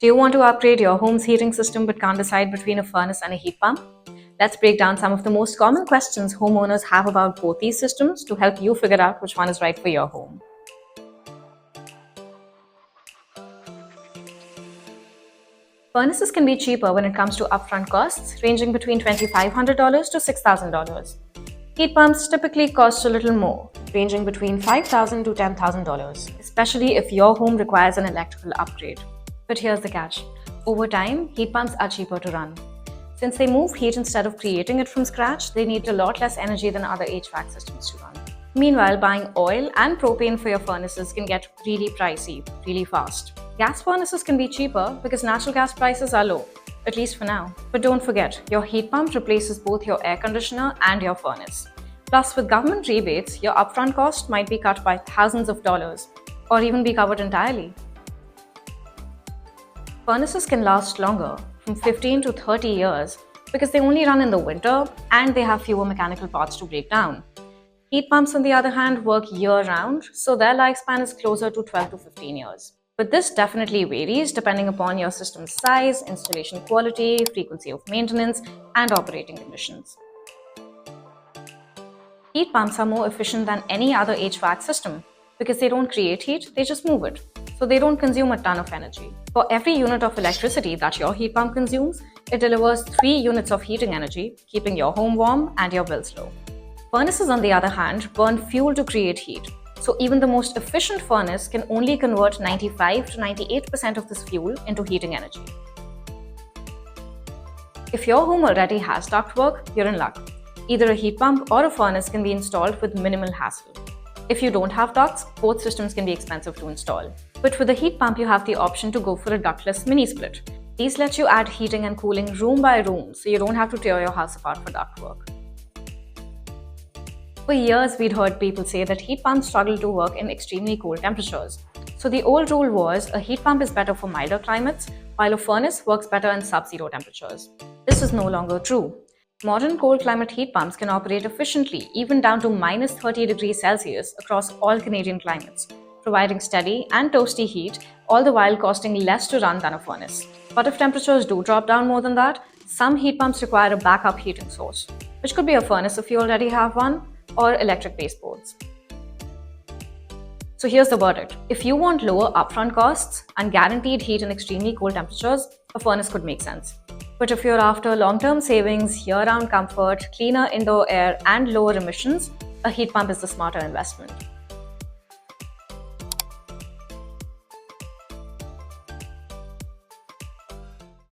Do you want to upgrade your home's heating system but can't decide between a furnace and a heat pump? Let's break down some of the most common questions homeowners have about both these systems to help you figure out which one is right for your home. Furnaces can be cheaper when it comes to upfront costs, ranging between $2,500 to $6,000. Heat pumps typically cost a little more, ranging between $5,000 to $10,000, especially if your home requires an electrical upgrade. But here's the catch. Over time, heat pumps are cheaper to run. Since they move heat instead of creating it from scratch, they need a lot less energy than other HVAC systems to run. Meanwhile, buying oil and propane for your furnaces can get really pricey really fast. Gas furnaces can be cheaper because natural gas prices are low, at least for now. But don't forget, your heat pump replaces both your air conditioner and your furnace. Plus, with government rebates, your upfront cost might be cut by thousands of dollars, or even be covered entirely. Furnaces can last longer, from 15 to 30 years, because they only run in the winter and they have fewer mechanical parts to break down. Heat pumps, on the other hand, work year-round, so their lifespan is closer to 12 to 15 years. But this definitely varies depending upon your system's size, installation quality, frequency of maintenance, and operating conditions. Heat pumps are more efficient than any other HVAC system because they don't create heat, they just move it. So they don't consume a ton of energy. For every unit of electricity that your heat pump consumes, it delivers 3 units of heating energy, keeping your home warm and your bills low. Furnaces, on the other hand, burn fuel to create heat. So even the most efficient furnace can only convert 95 to 98% of this fuel into heating energy. If your home already has ductwork, you're in luck. Either a heat pump or a furnace can be installed with minimal hassle. If you don't have ducts, both systems can be expensive to install. But with a heat pump, you have the option to go for a ductless mini-split. These let you add heating and cooling room by room, so you don't have to tear your house apart for ductwork. For years, we'd heard people say that heat pumps struggle to work in extremely cold temperatures. So the old rule was a heat pump is better for milder climates, while a furnace works better in sub-zero temperatures. This is no longer true. Modern cold climate heat pumps can operate efficiently, even down to minus 30 degrees Celsius across all Canadian climates, providing steady and toasty heat, all the while costing less to run than a furnace. But if temperatures do drop down more than that, some heat pumps require a backup heating source, which could be a furnace if you already have one, or electric baseboards. So here's the verdict. If you want lower upfront costs and guaranteed heat in extremely cold temperatures, a furnace could make sense. But if you're after long-term savings, year-round comfort, cleaner indoor air, and lower emissions, a heat pump is the smarter investment.